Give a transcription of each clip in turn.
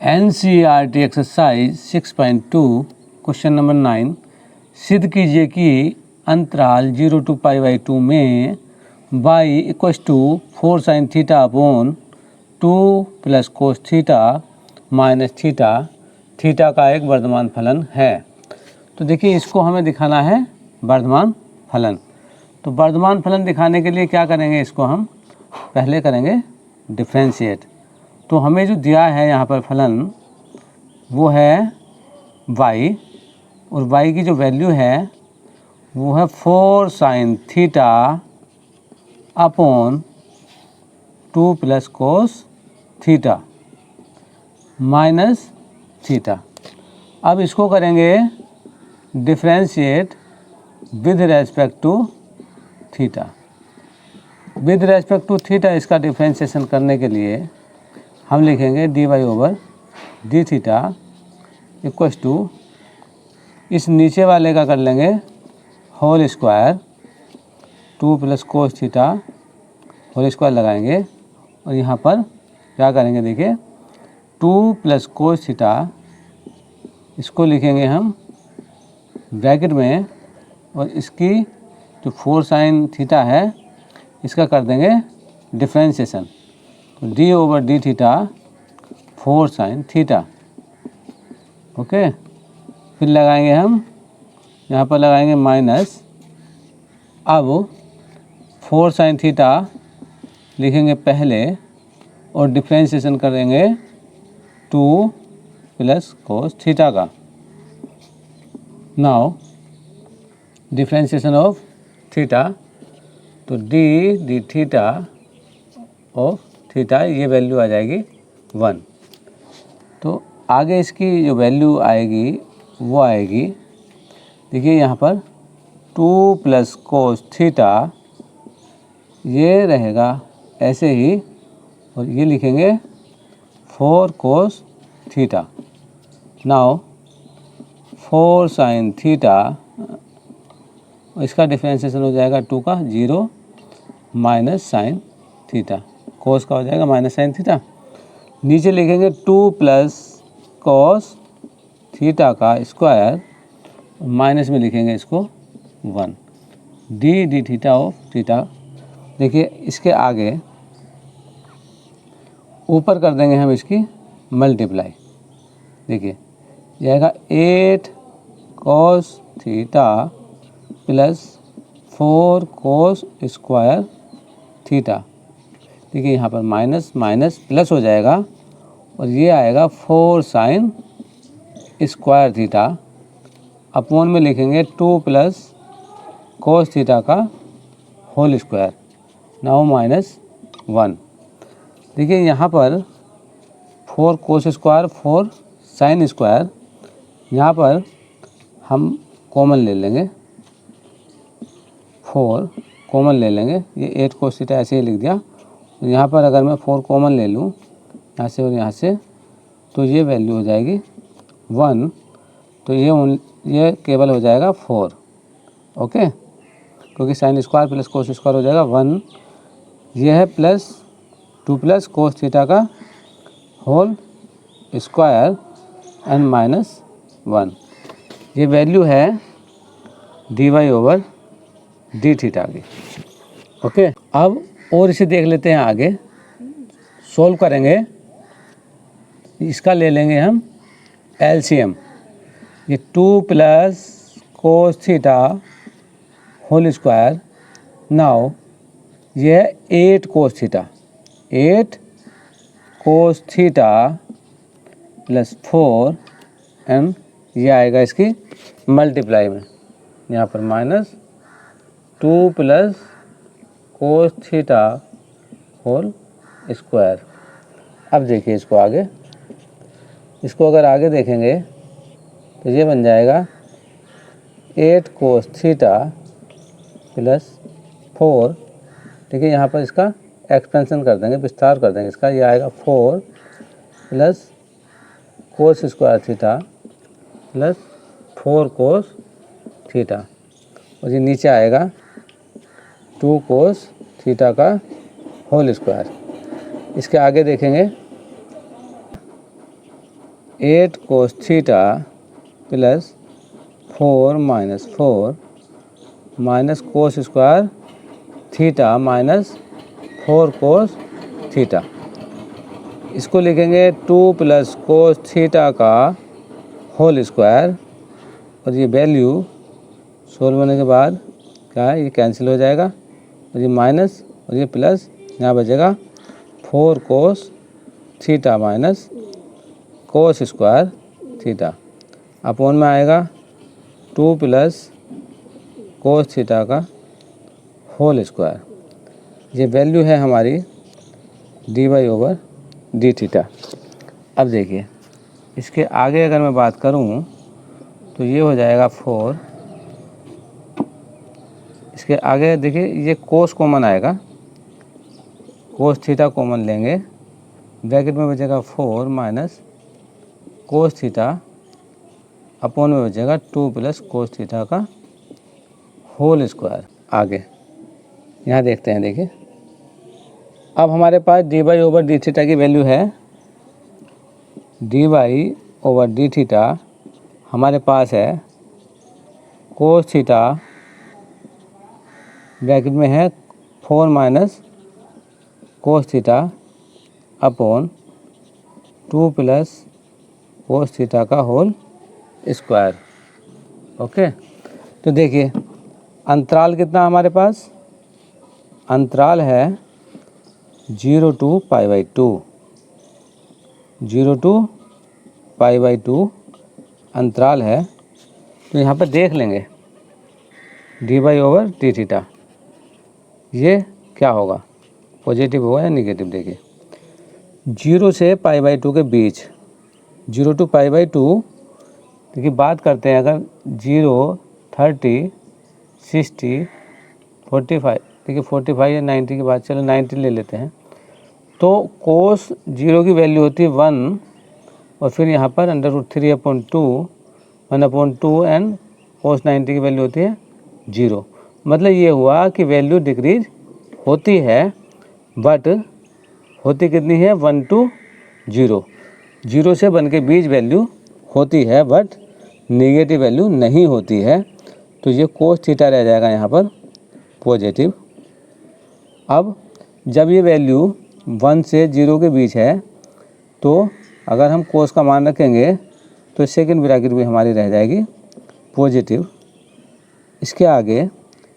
NCERT exercise 6.2 question number 9 सिद्ध कीजिए कि अंतराल 0 to π/2 में y equals to 4 sin theta upon 2 plus cos theta minus theta का एक वर्धमान फलन है। तो देखिए इसको हमें दिखाना है वर्धमान फलन। तो वर्धमान फलन दिखाने के लिए क्या करेंगे, इसको हम पहले करेंगे डिफ्रेंशिएट। तो हमें जो दिया है यहाँ पर फलन वो है y, और y की जो वैल्यू है वो है 4 sin theta upon 2 plus cos theta minus theta. अब इसको करेंगे differentiate with respect to theta. With respect to theta इसका डिफ्रेंशिएशन करने के लिए हम लिखेंगे dy over d theta equals to, इस नीचे वाले का कर लेंगे whole square 2 plus cos theta whole square लगाएंगे, और यहाँ पर क्या करेंगे देखिए 2 प्लस कोस थीटा, इसको लिखेंगे हम ब्रैकेट में, और इसकी जो 4 sin थीटा है इसका कर देंगे डिफ्रेंशिएशन। तो D over d theta 4 sin theta. Okay, फिर लगाएंगे हम यहाँ पर लगाएंगे माइनस। अब 4 sin थीटा लिखेंगे पहले और डिफ्रेंशिएशन करेंगे 2 प्लस कोस थीटा का। नाउ डिफ्रेंशिएशन ऑफ थीटा, तो डी थीटा ऑफ थीटा ये वैल्यू आ जाएगी 1। तो आगे इसकी जो वैल्यू आएगी वो आएगी, देखिए यहाँ पर 2 प्लस कोस थीटा ये रहेगा ऐसे ही, और ये लिखेंगे 4 cos theta. Now 4 sin theta, इसका डिफ्रेंशिएशन हो जाएगा 2 का 0 माइनस साइन थीटा, कोस का हो जाएगा माइनस साइन थीटा। नीचे लिखेंगे 2 प्लस कोस थीटा का स्क्वायर, माइनस में लिखेंगे इसको 1 डी थीटा ऑफ थीटा। देखिए इसके आगे ऊपर कर देंगे हम इसकी मल्टीप्लाई। देखिए यह आएगा 8 cos theta plus 4 cos square theta. देखिए यहाँ पर माइनस माइनस प्लस हो जाएगा, और ये आएगा 4 sin स्क्वायर थीटा अपॉन में लिखेंगे 2 प्लस कोस थीटा का होल स्क्वायर, नाउ माइनस 1। देखिए यहाँ पर 4 कोस स्क्वायर 4 sin स्क्वायर, यहाँ पर हम कॉमन ले लेंगे, 4 कॉमन ले लेंगे, ये 8 कोस थीटा ऐसे ही लिख दिया। यहाँ पर अगर मैं 4 कॉमन ले लूँ यहाँ से और यहाँ से, तो ये वैल्यू हो जाएगी 1, तो ये केवल हो जाएगा 4। ओके, क्योंकि sine square plus cos square हो जाएगा 1, ये है प्लस 2 प्लस कोस थीटा का होल स्क्वायर एंड माइनस 1। ये वैल्यू है d y over d theta की। ओके, अब और इसे देख लेते हैं, आगे सोल्व करेंगे। इसका ले लेंगे हम एलसीएम, ये 2 plus cos theta whole square, now ये है 8 cos theta, 8 cos theta plus 4, and ये आएगा इसकी मल्टीप्लाई में, यहाँ पर minus 2 plus cos theta whole square. अब देखिए इसको आगे, इसको अगर आगे देखेंगे तो ये बन जाएगा 8 कोस थीटा प्लस 4। देखिए यहाँ पर इसका एक्सपेंशन कर देंगे, विस्तार कर देंगे इसका, ये आएगा 4 plus cos square theta plus 4 cos theta, और ये नीचे आएगा 2 कोस थीटा का होल स्क्वायर। इसके आगे देखेंगे 8 cos theta plus 4 minus 4 minus cos square theta minus 4 cos theta. इसको लिखेंगे 2 प्लस कोस थीटा का होल स्क्वायर, और ये वैल्यू सोल्व होने के बाद क्या है, ये कैंसिल हो जाएगा, और ये माइनस और ये प्लस, यहाँ बचेगा 4 कोस theta minus cos square theta upon में आएगा 2 प्लस कोस थीटा का होल स्क्वायर। ये वैल्यू है हमारी dy ओवर डी थीटा। अब देखिए इसके आगे अगर मैं बात करूं तो ये हो जाएगा 4, इसके आगे देखिए ये कोस कॉमन आएगा, कोस थीटा कॉमन लेंगे, ब्रैकेट में बचेगा 4 माइनस कोस थीटा अपॉन में बचेगा 2 प्लस कोस थीटा का होल स्क्वायर। आगे यहाँ देखते हैं, देखिए अब हमारे पास dy ओवर डी थीटा की वैल्यू है, dy ओवर डी थीटा हमारे पास है कोस थीटा ब्रैकेट में है 4 minus cos theta upon 2 plus cos theta का होल स्क्वायर। ओके, तो देखिए अंतराल कितना हमारे पास, अंतराल है 0 to π/2, 0 to π/2 अंतराल है। तो यहाँ पर देख लेंगे dy ओवर डी थीटा ये क्या होगा, पॉजिटिव होगा या निगेटिव। देखिए 0 से π/2 के बीच, 0 to π/2, देखिए बात करते हैं अगर 0, 30, 60, 45, देखिए 45 या 90 के बाद, चलो 90 ले लेते हैं, तो कोस 0 की वैल्यू होती है 1, और फिर यहाँ पर √3/2 1/2 एंड कोस 90 की वैल्यू होती है 0। मतलब ये हुआ कि वैल्यू डिक्रीज होती है, बट होती कितनी है 1 to 0, 0 से 1 के बीच वैल्यू होती है, बट नेगेटिव वैल्यू नहीं होती है। तो ये कोस थीटा रह जाएगा यहाँ पर पॉजिटिव। अब जब ये वैल्यू 1 से 0 के बीच है, तो अगर हम कोस का मान रखेंगे तो सेकंड ब्रैकेट भी हमारी रह जाएगी पॉजिटिव। इसके आगे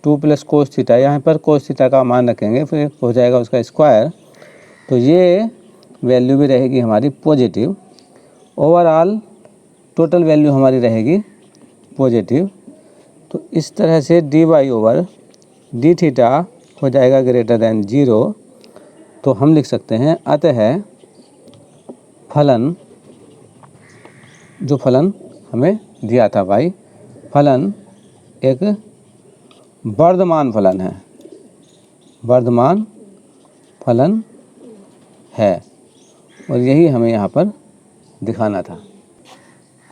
2 प्लस कोस थीटा, यहाँ पर कोस थीटा का मान रखेंगे, फिर हो जाएगा उसका स्क्वायर, तो ये वैल्यू भी रहेगी हमारी पॉजिटिव। ओवरऑल टोटल वैल्यू हमारी रहेगी पॉजिटिव। तो इस तरह से dy ओवर डी थीटा हो जाएगा ग्रेटर दैन 0। तो हम लिख सकते हैं अतः फलन, जो फलन हमें दिया था भाई, फलन एक वर्धमान फलन है, वर्धमान फलन है, और यही हमें यहाँ पर दिखाना था।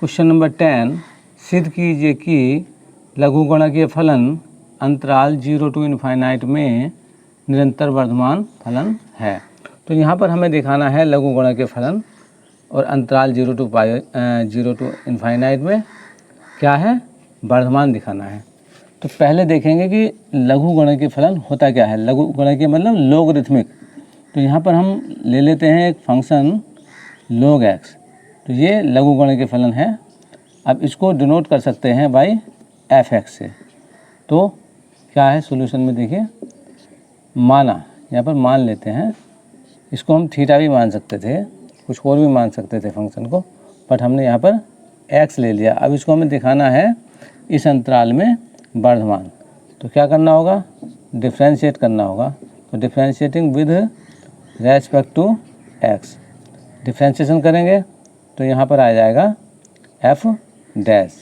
क्वेश्चन नंबर 10, सिद्ध कीजिए कि लघुगणकीय फलन अंतराल 0 to इनफाइनाइट में निरंतर वर्धमान फलन है। तो यहाँ पर हमें दिखाना है लघुगणकीय फलन, और अंतराल 0 to इनफाइनाइट में क्या है, वर्धमान दिखाना है। तो पहले देखेंगे कि लघुगणकीय फलन होता क्या है। लघुगणकीय मतलब लोगरिथमिक। तो यहाँ पर हम ले लेते हैं एक फंक्शन log x, तो ये लघुगणकीय फलन है। अब इसको डिनोट कर सकते हैं बाई f(x) से। तो क्या है सॉल्यूशन में, देखिए माना, यहाँ पर मान लेते हैं, इसको हम थीटा भी मान सकते थे, कुछ और भी मान सकते थे फंक्शन को, बट हमने यहाँ पर x ले लिया। अब इसको हमें दिखाना है इस अंतराल में वर्धमान। तो क्या करना होगा, डिफ्रेंशिएट करना होगा। तो differentiating with respect to x, differentiation करेंगे तो यहाँ पर आ जाएगा f डैश,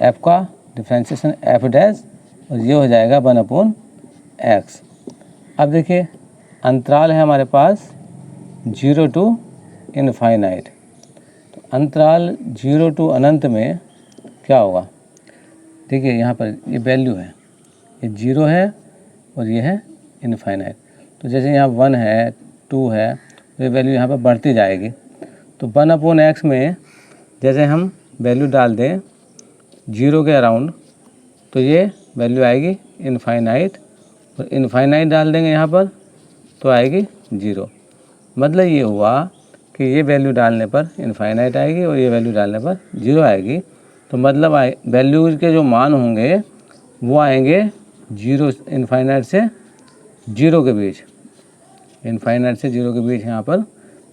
f का डिफ्रेंशिएशन f डैश, और ये हो जाएगा 1/x। अब देखिए अंतराल है हमारे पास 0 to इनफाइनाइट। तो अंतराल 0 to अनंत में क्या होगा, देखिए यहाँ पर ये वैल्यू है, ये 0 है और ये है इनफाइनाइट। तो जैसे यहाँ 1 है, 2 है, तो ये वैल्यू यहाँ पर बढ़ती जाएगी। तो तो 1/x में जैसे हम वैल्यू डाल दें 0 के अराउंड, तो ये वैल्यू आएगी इनफाइनाइट, और इनफाइनाइट डाल देंगे यहाँ पर तो आएगी 0। मतलब ये हुआ कि ये वैल्यू डालने पर इनफाइनाइट आएगी और ये वैल्यू डालने पर 0 आएगी। तो मतलब वैल्यूज़ के जो मान होंगे वो आएंगे 0, इनफाइनाइट से 0 के बीच, इनफाइनाइट से 0 के बीच यहाँ पर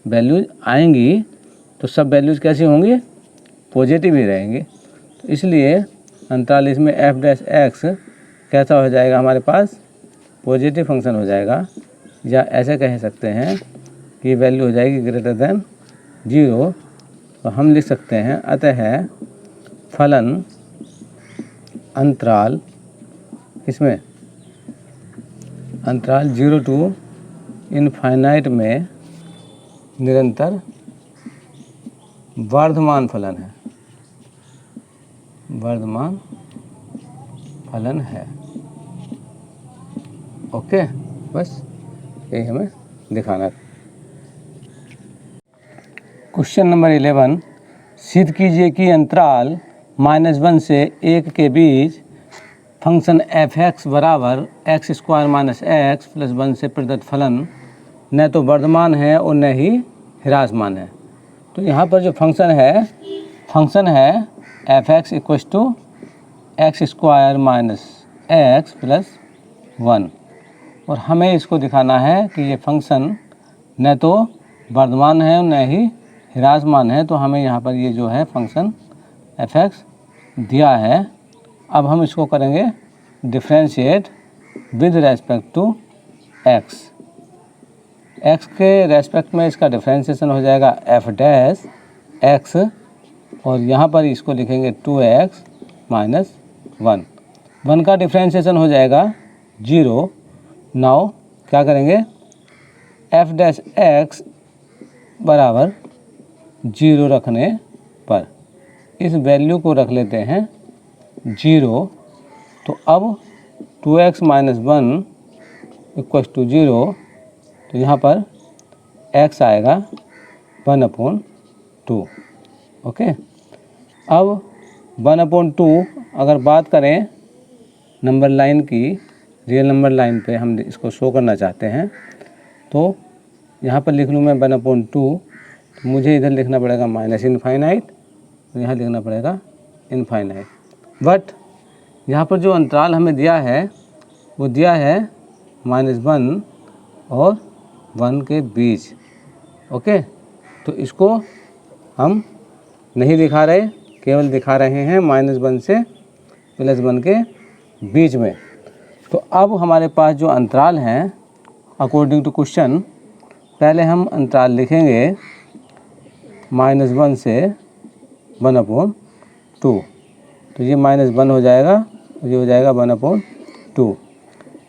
वैल्यूज आएंगी। तो सब वैल्यूज़ कैसी होंगी? पॉजिटिव ही रहेंगी। तो इसलिए अंतराल इसमें f' कैसा हो जाएगा हमारे पास? पॉजिटिव फंक्शन हो जाएगा, या ऐसे कह सकते हैं कि वैल्यू हो जाएगी ग्रेटर देन 0। तो हम लिख सकते हैं अतः फलन अंतराल इसमें अंतराल 0 to इनफाइनाइट में निरंतर वर्धमान फलन है, वर्धमान फलन है। ओके, बस यही हमें दिखाना है। क्वेश्चन नंबर 11, सिद्ध कीजिए कि अंतराल -1 से 1 के बीच फंक्शन f(x) बराबर x² - x + 1 से प्रदत्त फलन न तो वर्धमान है और न ही ह्रासमान है। तो यहाँ पर जो फंक्शन है f(x) = x² - x + 1, और हमें इसको दिखाना है कि ये फंक्शन न तो वर्धमान है और न ही ह्रासमान है। तो हमें यहाँ पर ये जो है फंक्शन f(x) दिया है। अब हम इसको करेंगे differentiate with respect to x। x के रेस्पेक्ट में इसका डिफ्रेंशिएशन हो जाएगा f'(x), और यहाँ पर इसको लिखेंगे 2x - 1। 1 का डिफ्रेंशिएशन हो जाएगा 0। नाउ क्या करेंगे? f'(x) बराबर 0 रखने पर इस वैल्यू को रख लेते हैं 0। तो अब 2x - 1 = 0, तो यहाँ पर x आएगा 1/2। ओके, अब 1/2 अगर बात करें नंबर लाइन की, रियल नंबर लाइन पे हम इसको शो करना चाहते हैं, तो यहाँ पर लिख लूँ मैं 1/2। तो मुझे इधर लिखना पड़ेगा -इनफाइनाइट, तो यहाँ लिखना पड़ेगा इनफाइनाइट। बट यहाँ पर जो अंतराल हमें दिया है वो दिया है -1 और 1 के बीच। ओके, तो इसको हम नहीं दिखा रहे, केवल दिखा रहे हैं -1 से +1 के बीच में। तो अब हमारे पास जो अंतराल हैं अकॉर्डिंग टू क्वेश्चन, पहले हम अंतराल लिखेंगे -1 से 1/2। तो ये -1 हो जाएगा, ये हो जाएगा 1/2।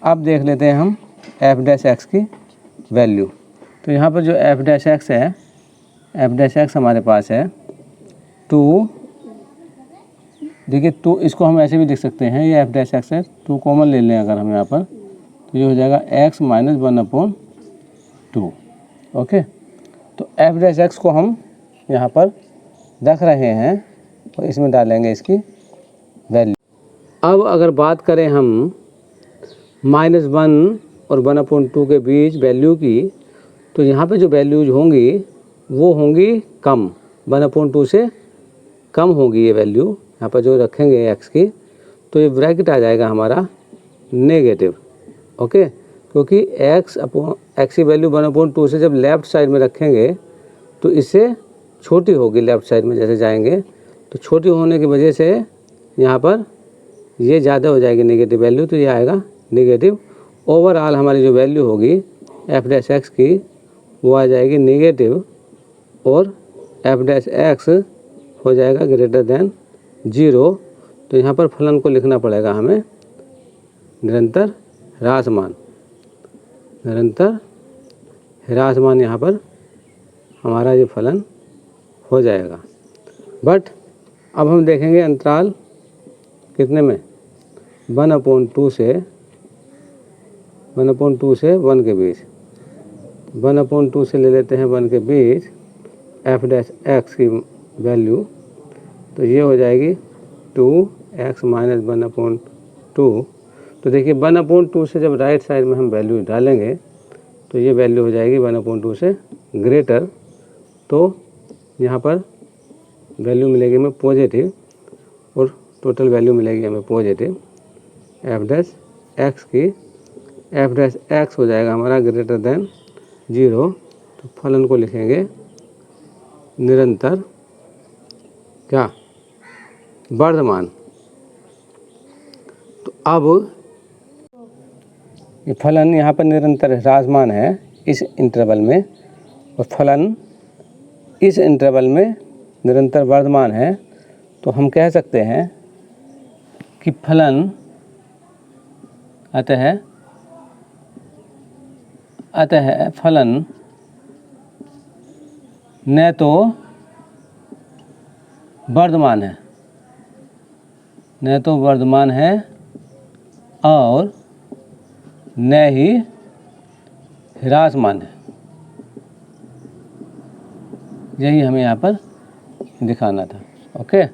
अब देख लेते हैं हम f'(x) की वैल्यू। तो यहाँ पर जो f'(x) है, f'(x) हमारे पास है 2। देखिए 2, इसको हम ऐसे भी लिख सकते हैं, ये f'(x) है, 2 कॉमन ले लें अगर हम यहाँ पर, तो ये हो जाएगा x - 1/2। ओके, तो f'(x) को हम यहाँ पर रख रहे हैं और इसमें डालेंगे इसकी वैल्यू। अब अगर बात करें हम -1 और 1/2 के बीच वैल्यू की, तो यहाँ पे जो वैल्यूज होंगी वो होंगी कम, 1/2 से कम होगी ये वैल्यू। यहाँ पर जो रखेंगे x की, तो ये ब्रैकेट आ जाएगा हमारा नेगेटिव। ओके, क्योंकि x की वैल्यू 1/2 से जब लेफ़्ट साइड में रखेंगे तो इससे छोटी होगी, लेफ़्ट साइड में जैसे जाएंगे तो छोटी होने की वजह से यहाँ पर ये ज़्यादा हो जाएगी नेगेटिव वैल्यू, तो ये आएगा नेगेटिव। ओवरऑल हमारी जो वैल्यू होगी f'(x) की वो आ जाएगी नेगेटिव, और f'(x) हो जाएगा ग्रेटर देन 0। तो यहाँ पर फलन को लिखना पड़ेगा हमें निरंतर ह्रासमान, निरंतर ह्रासमान यहाँ पर हमारा ये फलन हो जाएगा। बट अब हम देखेंगे अंतराल कितने में, 1/2 से 1 के बीच। 1/2 से ले लेते हैं 1 के बीच, एफ डैश एक्स की वैल्यू, तो ये हो जाएगी 2x माइनस 1/2। तो देखिए 1/2 से जब राइट साइड में हम वैल्यू डालेंगे तो ये वैल्यू हो जाएगी 1/2 से ग्रेटर। तो यहाँ पर वैल्यू मिलेगी हमें पॉजिटिव और टोटल वैल्यू मिलेगी हमें पॉजिटिव एफ डैश एक्स की। एफ डैश एक्स हो जाएगा हमारा ग्रेटर देन 0। तो फलन को लिखेंगे निरंतर क्या, वर्धमान। तो अब ये फलन यहाँ पर निरंतर ह्रासमान है इस इंटरवल में, और फलन इस इंटरवल में निरंतर वर्धमान है। तो हम कह सकते हैं कि फलन अतः फलन न तो वर्धमान है, न तो वर्धमान है और न ही ह्रासमान है। यही हमें यहाँ पर दिखाना था। ओके।